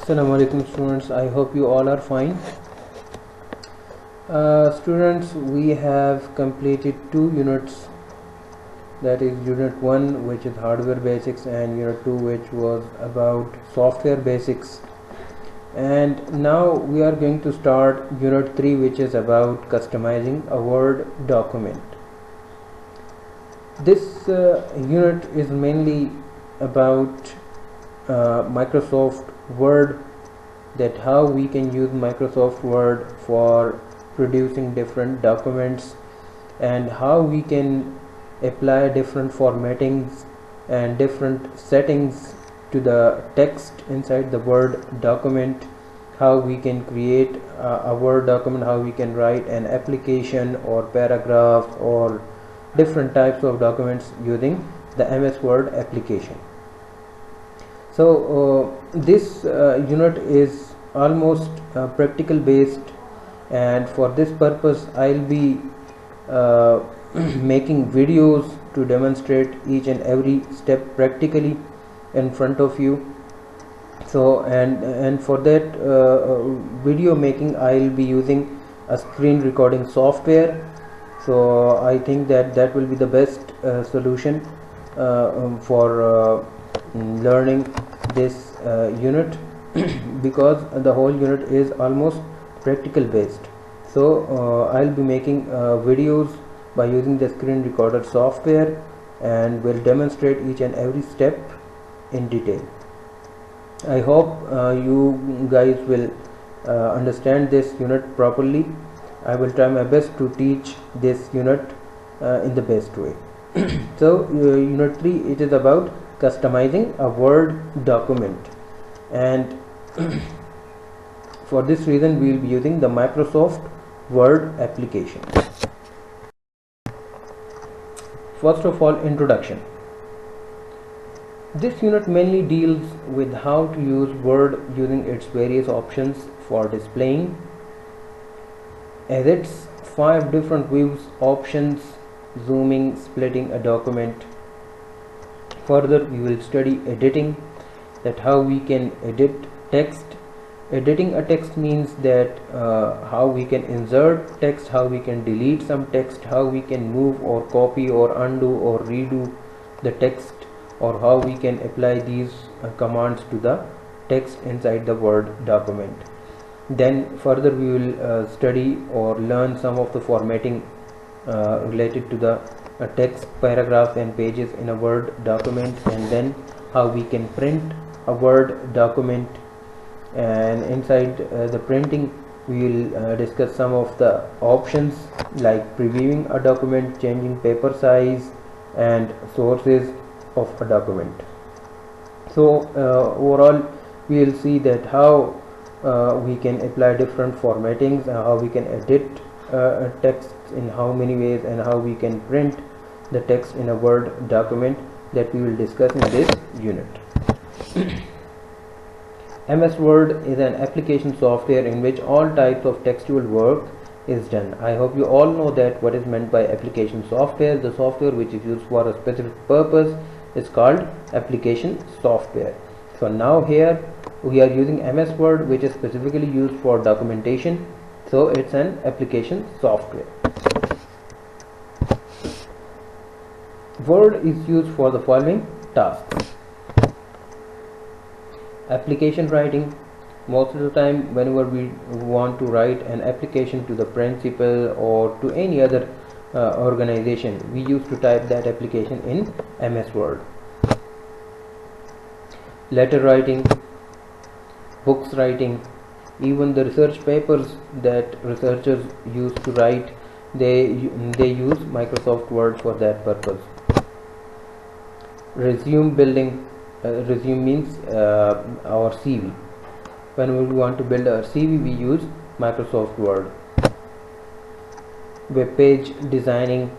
Assalamu alaikum students, I hope you all are fine. Students, we have completed 2 units, that is unit 1 which is hardware basics and unit 2 which was about software basics, and now we are going to start unit 3 which is about customizing a Word document. This unit is mainly about Microsoft Word, that how we can use Microsoft Word for producing different documents and how we can apply different formattings and different settings to the text inside the Word document, how we can create a Word document, how we can write an application or paragraph or different types of documents using the MS Word application. So this unit is almost practical based, and for this purpose I'll be making videos to demonstrate each and every step practically in front of you. So and for that video making I'll be using a screen recording software. So I think that will be the best solution for learning this unit because the whole unit is almost practical based. So I'll be making videos by using the screen recorder software and will demonstrate each and every step in detail. I hope you guys will understand this unit properly. I will try my best to teach this unit in the best way. So unit 3, it is about customizing a Word document, and for this reason we will be using the Microsoft Word application. First of all, introduction. This unit mainly deals with how to use Word using its various options for displaying, as its 5 different views options: zooming, splitting a document. Further, we will study editing, that how we can edit text. Editing a text means that how we can insert text, how we can delete some text, how we can move or copy or undo or redo the text, or how we can apply these commands to the text inside the Word document. Then further we will study or learn some of the formatting related to the text, paragraphs and pages in a Word document, and then how we can print a Word document. And inside the printing we will discuss some of the options like previewing a document, changing paper size and sources of a document. So overall we will see that how we can apply different formattings, how we can edit text in how many ways, and how we can print the text in a Word document, that we will discuss in this unit. MS Word is an application software in which all types of textual work is done. I hope you all know that what is meant by application software. The software which is used for a specific purpose is called application software. So now here we are using MS Word, which is specifically used for documentation, so it's an application software. Word is used for the following tasks: application writing. Most of the time whenever we want to write an application to the principal or to any other organization, we used to type that application in MS Word. Letter writing, books writing, even the research papers that researchers used to write, they use Microsoft Word for that purpose. Resume building. Resume means our CV. When we want to build our CV, we use Microsoft Word. Web page designing.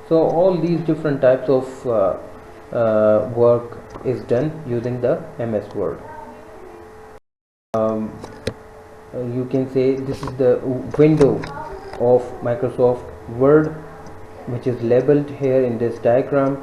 So all these different types of work is done using the MS Word. You can say this is the window of Microsoft Word, which is labeled here in this diagram.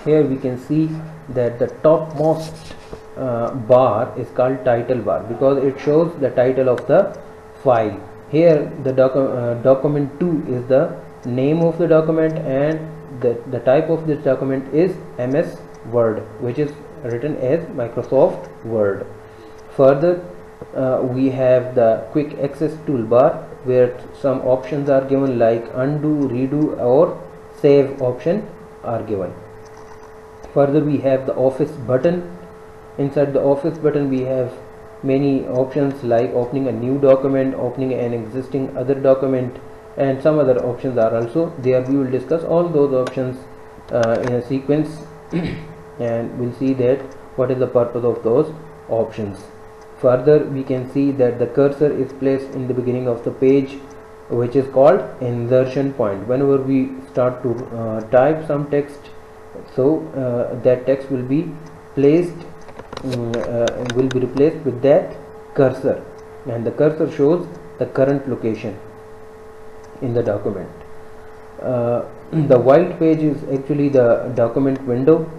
Here we can see that the topmost bar is called title bar because it shows the title of the file. Here the document 2 is the name of the document, and the type of this document is MS Word, which is written as Microsoft Word. Further, we have the quick access toolbar where some options are given like undo, redo or save option are given. Further, we have the office button. Inside the office button we have many options like opening a new document, opening an existing other document, and some other options are also there. We will discuss all those options in a sequence and we'll see that what is the purpose of those options. Further, we can see that the cursor is placed in the beginning of the page, which is called insertion point. Whenever we start to type some text, so that text will be placed will be replaced with that cursor, and the cursor shows the current location in the document. The white page is actually the document window.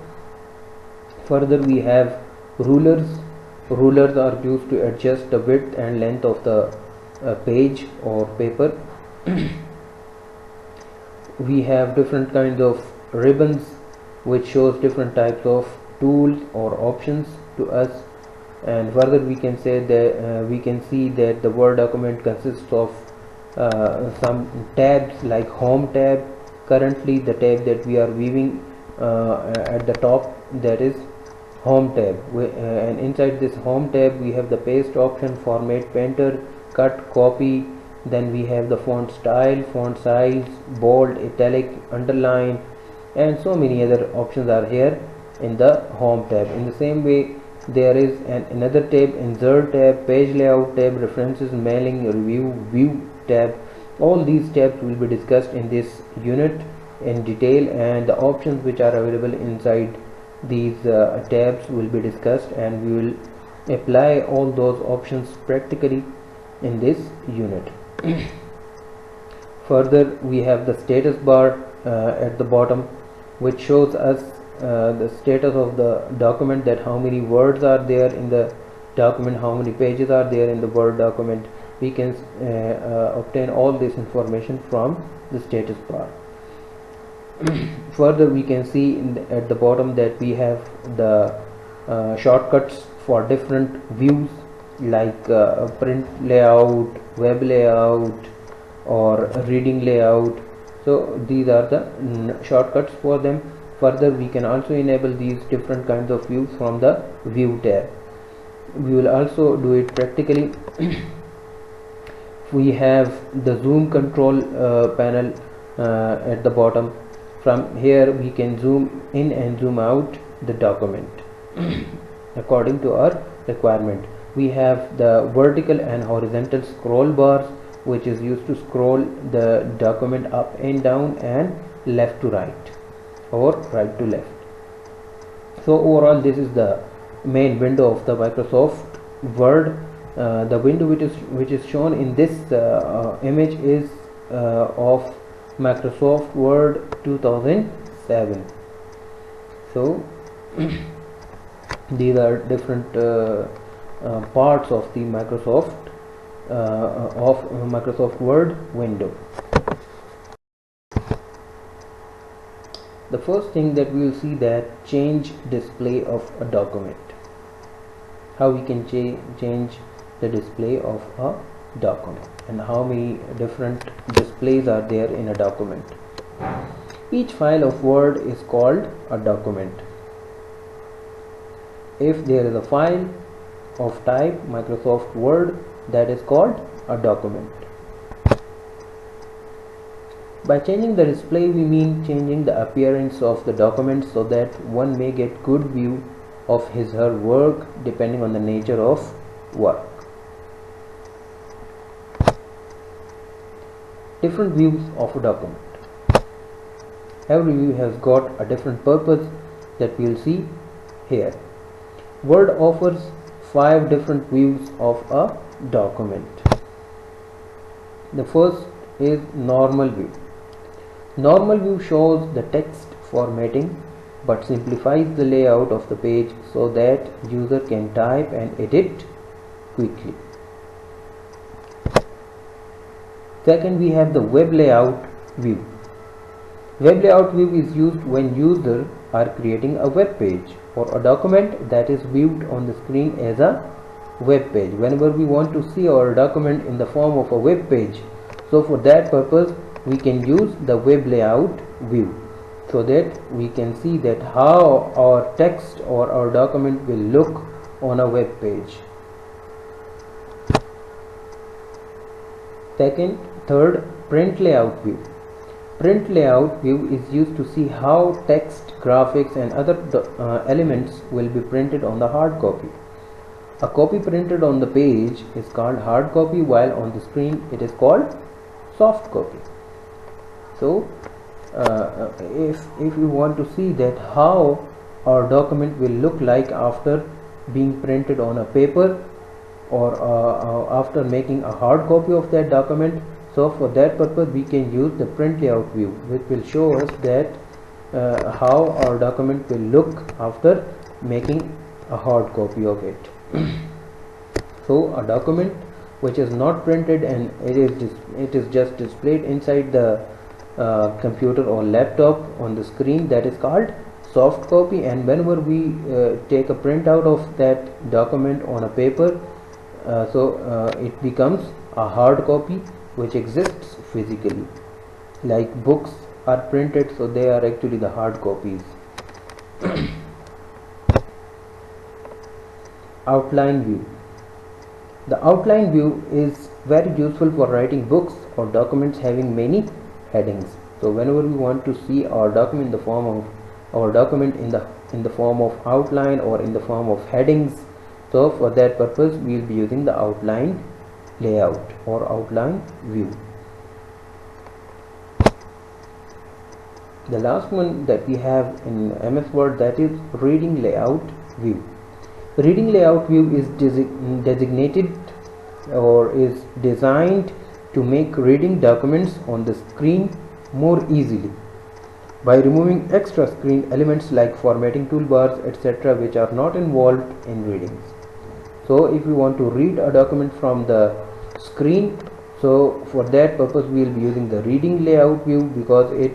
Further, we have rulers. Rulers are used to adjust the width and length of the page or paper. We have different kinds of ribbons which shows different types of tools or options to us. And further, we can say that we can see that the Word document consists of some tabs like home tab. Currently the tab that we are viewing at the top, that is home tab, and inside this home tab we have the paste option, format painter, cut, copy. Then we have the font style, font size, bold, italic, underline, and so many other options are here in the home tab. In the same way, there is another tab, insert tab, page layout tab, references, mailing, review, view tab. All these tabs will be discussed in this unit in detail, and the options which are available inside these tabs will be discussed, and we will apply all those options practically in this unit. Further, we have the status bar at the bottom, which shows us the status of the document, that how many words are there in the document, how many pages are there in the Word document. We can obtain all this information from the status bar. Further, we can see at the bottom that we have the shortcuts for different views like print layout, web layout or reading layout. So these are the shortcuts for them. Further, we can also enable these different kinds of views from the view tab. We will also do it practically. We have the zoom control panel at the bottom. From here we can zoom in and zoom out the document according to our requirement. We have the vertical and horizontal scroll bars, which is used to scroll the document up and down and left to right or right to left. So overall, this is the main window of the Microsoft Word. The window which is shown in this image is of Microsoft Word 2007. So these are different parts of the Microsoft Word window. The first thing that we will see, that change display of a document. How we can change the display of a document, and how many different displays are there in a document. Each file of Word is called a document. If there is a file of type Microsoft Word, that is called a document. By changing the display, we mean changing the appearance of the document so that one may get good view of his or her work depending on the nature of work. Different views of a document. Every view has got a different purpose that we will see here. Word offers 5 different views of a document. The first is normal view. Normal view shows the text formatting. but simplifies the layout of the page so that user can type and edit quickly. Second, we have the web layout view. Web layout view is used when users are creating a web page or a document that is viewed on the screen as a web page. Whenever we want to see our document in the form of a web page, so for that purpose we can use the web layout view, so that we can see that how our text or our document will look on a web page. Third, print layout view. Print layout view is used to see how text, graphics and other elements will be printed on the hard copy. A copy printed on the page is called hard copy, while on the screen it is called soft copy. So if you want to see that how our document will look like after being printed on a paper or after making a hard copy of that document, so for that purpose we can use the print layout view, which will show us that how our document will look after making a hard copy of it. So a document which is not printed and it is just displayed inside the computer or laptop on the screen, that is called soft copy. And whenever we take a printout of that document on a paper, it becomes a hard copy which exists physically. Like books are printed, so they are actually the hard copies. Outline view. The outline view is very useful for writing books or documents having many headings. So whenever we want to see our document in the form of form of outline or in the form of headings, so for that purpose we will be using the outline layout or outline view. The last one that we have in MS Word, that is reading layout view. Reading layout view is designated or is designed to make reading documents on the screen more easily by removing extra screen elements like formatting toolbars, etc., which are not involved in readings. So if we want to read a document from the screen, so for that purpose we will be using the reading layout view, because it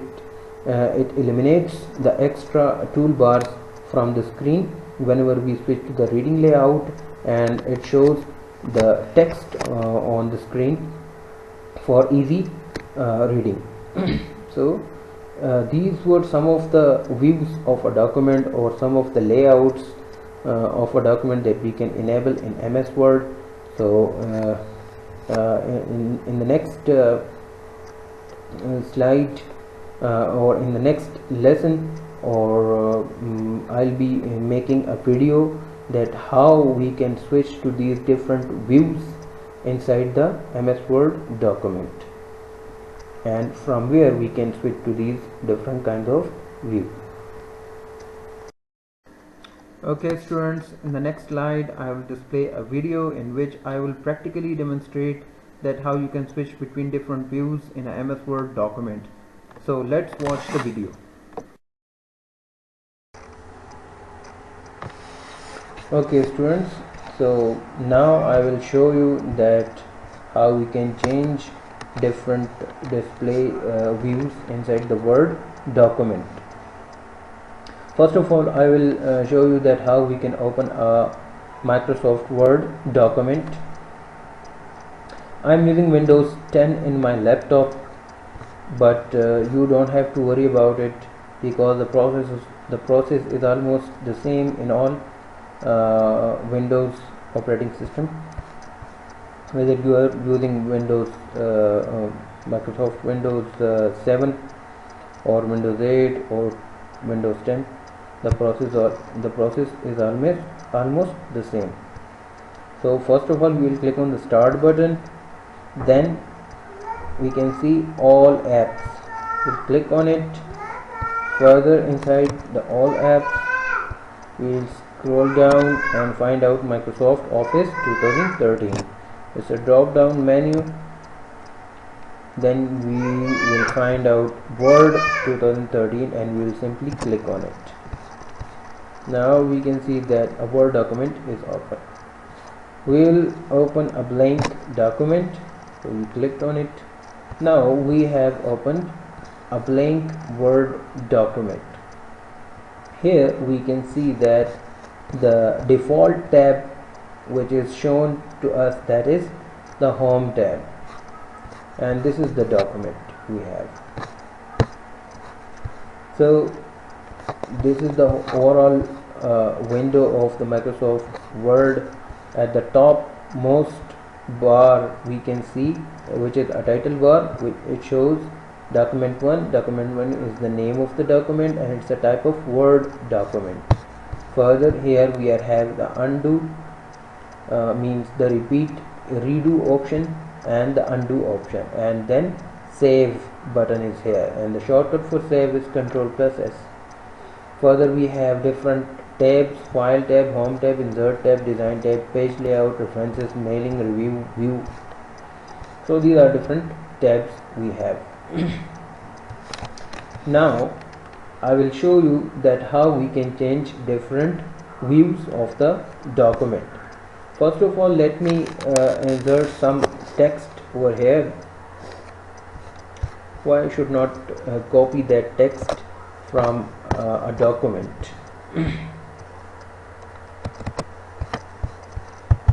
eliminates the extra toolbars from the screen whenever we switch to the reading layout, and it shows the text on the screen for easy reading. So these were some of the views of a document or some of the layouts of a document that we can enable in MS Word. So in the next slide or in the next lesson, or I'll be making a video that how we can switch to these different views inside the MS Word document, and from where we can switch to these different kinds of views. Okay students, in the next slide I will display a video in which I will practically demonstrate that how you can switch between different views in a MS Word document. So let's watch the video. Okay students, so now I will show you that how we can change different display views inside the Word document. First of all, I will show you that how we can open a Microsoft Word document. I am using Windows 10 in my laptop, but you don't have to worry about it, because the process is almost the same in all Windows operating system, whether you are using Windows Microsoft Windows 7 or Windows 8 or Windows 10. The process is almost the same. So first of all, we will click on the start button, then we can see all apps. We'll click on it. Further inside the all apps, we will scroll down and find out Microsoft Office 2013. It's a drop down menu. Then we will find out Word 2013 and we will simply click on it. Now we can see that a Word document is open. We will open a blank document, so we clicked on it. Now we have opened a blank Word document. Here we can see that the default tab which is shown to us, that is the Home tab, and this is the document we have. So this is the overall window of the Microsoft Word. At the top most bar we can see, which is a title bar, it shows document 1. Document 1 is the name of the document and it's a type of Word document. Further, here we have the undo, means the redo option and the undo option, and then save button is here, and the shortcut for save is Ctrl+S. Further, we have different tabs: file tab, home tab, insert tab, design tab, page layout, references, mailing, review, view. So these are different tabs we have. Now I will show you that how we can change different views of the document. First of all, let me insert some text over here. Why I should not copy that text from a document?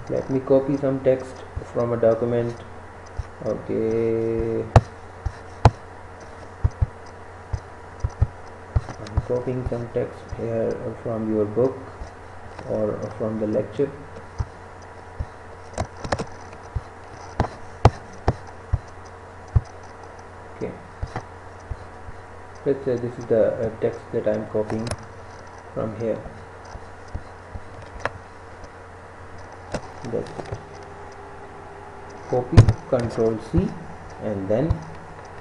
Let me copy some text from a document. Okay, I'm copying some text here from your book or from the lecture. Okay, let's say this is the text that I'm copying from here. That's it. Copy, Ctrl C, and then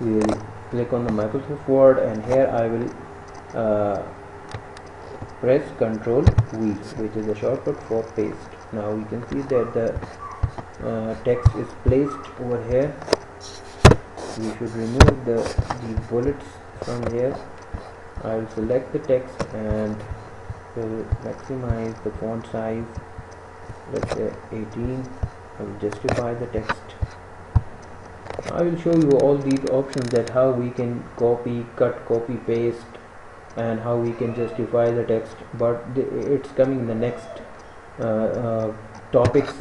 we will click on the Microsoft Word, and here I will press Ctrl V, which is a shortcut for paste. Now you can see that the text is placed over here. We should remove the bullets from here. I will select the text and will maximize the font size, let's say 18. I will justify the text. I will show you all these options, that how we can copy, cut, copy, paste, and how we can justify the text, but it's coming in the next topics.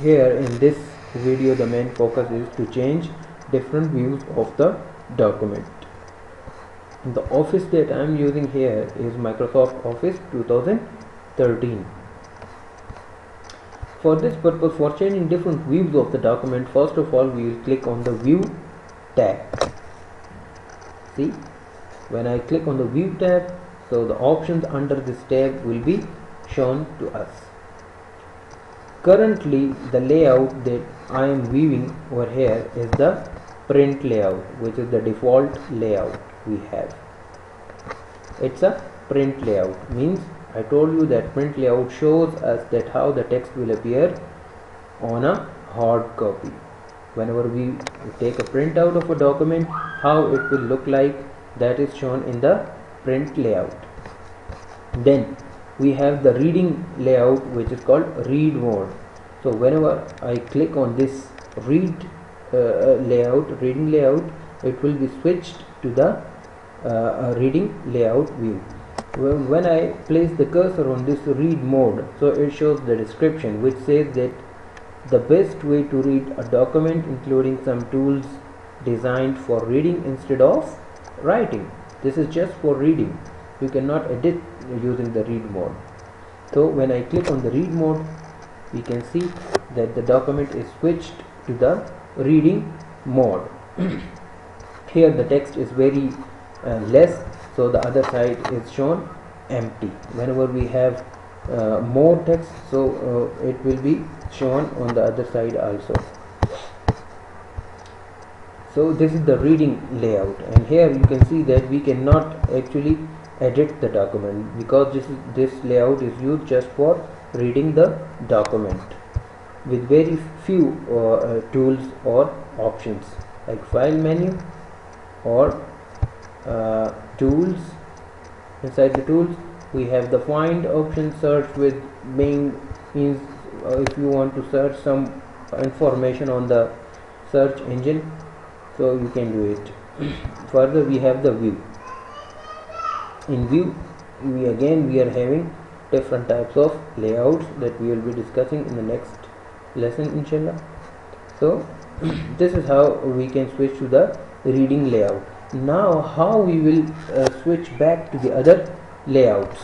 Here in this video the main focus is to change different views of the document. The office that I am using here is Microsoft Office 2013. For this purpose, for changing different views of the document, first of all we will click on the View tab. See, when I click on the View tab, so the options under this tab will be shown to us. Currently the layout that I am viewing over here is the print layout, which is the default layout we have. It's a print layout, means I told you that print layout shows us that how the text will appear on a hard copy. Whenever we take a printout of a document, how it will look like, that is shown in the print layout. Then we have the reading layout, which is called read mode. So whenever I click on this reading layout, it will be switched to the reading layout view. When I place the cursor on this read mode, so it shows the description which says that the best way to read a document, including some tools designed for reading instead of writing. This is just for reading. You cannot edit using the read mode. So when I click on the read mode, we can see that the document is switched to the reading mode. Here the text is very less, so the other side is shown empty. Whenever we have more text, so it will be shown on the other side also. So this is the reading layout, and here you can see that we cannot actually edit the document, because this layout is used just for reading the document with very few tools or options, like file menu or tools. Inside the tools we have the find option. Search with Bing means if you want to search some information on the search engine, so you can do it. Further, we have the view. In view, we are having different types of layouts that we will be discussing in the next lesson, inshallah. So this is how we can switch to the reading layout. Now how we will switch back to the other layouts.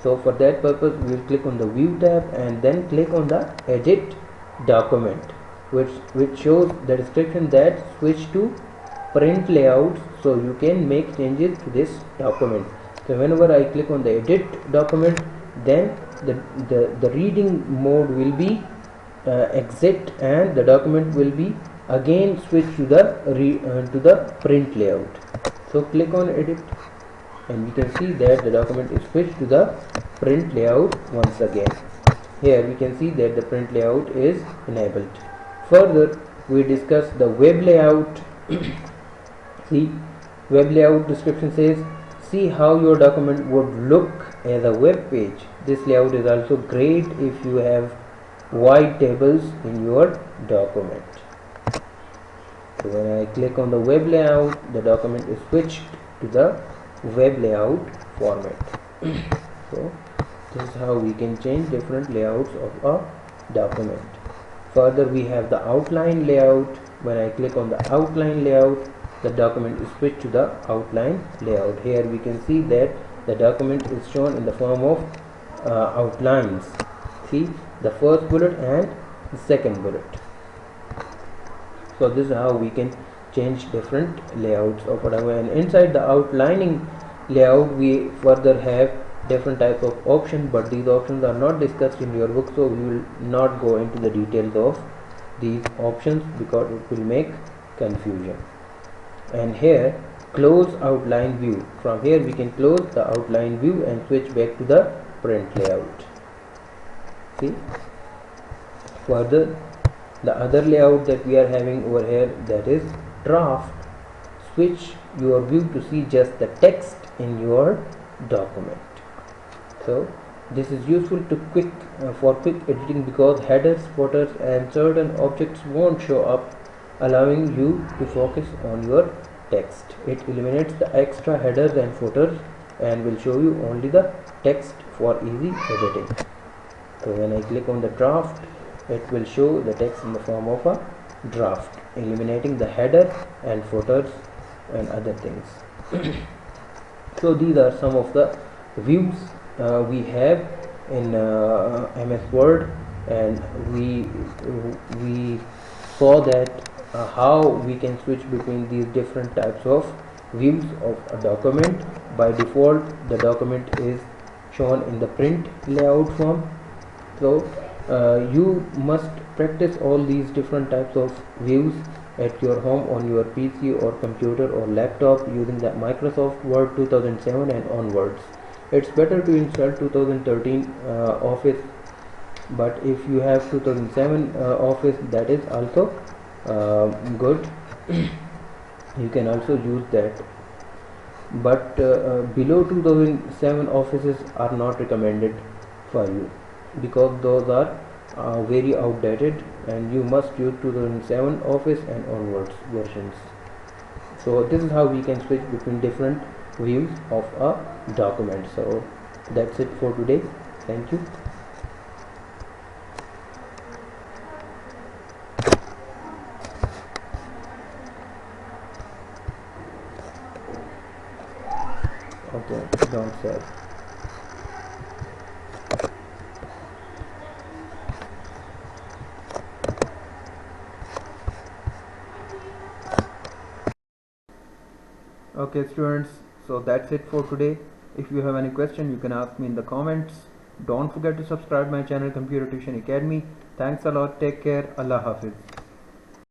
So for that purpose, we will click on the view tab and then click on the edit document, which shows the description that switch to print layouts, so you can make changes to this document. So whenever I click on the edit document, then the reading mode will be exit, and the document will be again switch to the print layout. So click on edit and we can see that the document is switched to the print layout once again. Here we can see that the print layout is enabled. Further, we discuss the web layout. See, web layout description says, see how your document would look as a web page. This layout is also great if you have wide tables in your document. So when I click on the web layout, the document is switched to the web layout format. So this is how we can change different layouts of a document. Further, we have the outline layout. When I click on the outline layout, the document is switched to the outline layout. Here we can see that the document is shown in the form of outlines. See, the first bullet and the second bullet. So this is how we can change different layouts of whatever. And inside the outlining layout, we further have different types of options, but these options are not discussed in your book, so we will not go into the details of these options because it will make confusion. And here, close outline view. From here we can close the outline view and switch back to the print layout. See, further, the other layout that we are having over here, that is draft. Switch your view to see just the text in your document. So this is useful to for quick editing because headers, footers and certain objects won't show up, allowing you to focus on your text. It eliminates the extra headers and footers and will show you only the text for easy editing. So when I click on the draft, it will show the text in the form of a draft, eliminating the header and footers and other things. So these are some of the views we have in MS Word, and we saw that how we can switch between these different types of views of a document. By default, the document is shown in the print layout form. So you must practice all these different types of views at your home on your PC or computer or laptop using the Microsoft Word 2007 and onwards. It's better to install 2013 Office, but if you have 2007 Office, that is also good. You can also use that, but below 2007 Offices are not recommended for you because those are very outdated, and you must use 2007 Office and onwards versions. So this is how we can switch between different views of a document. So that's it for today. Thank you. Okay, don't save. Okay students, so that's it for today. If you have any question, you can ask me in the comments. Don't forget to subscribe my channel Computer Tuition Academy. Thanks a lot. Take care. Allah Hafiz.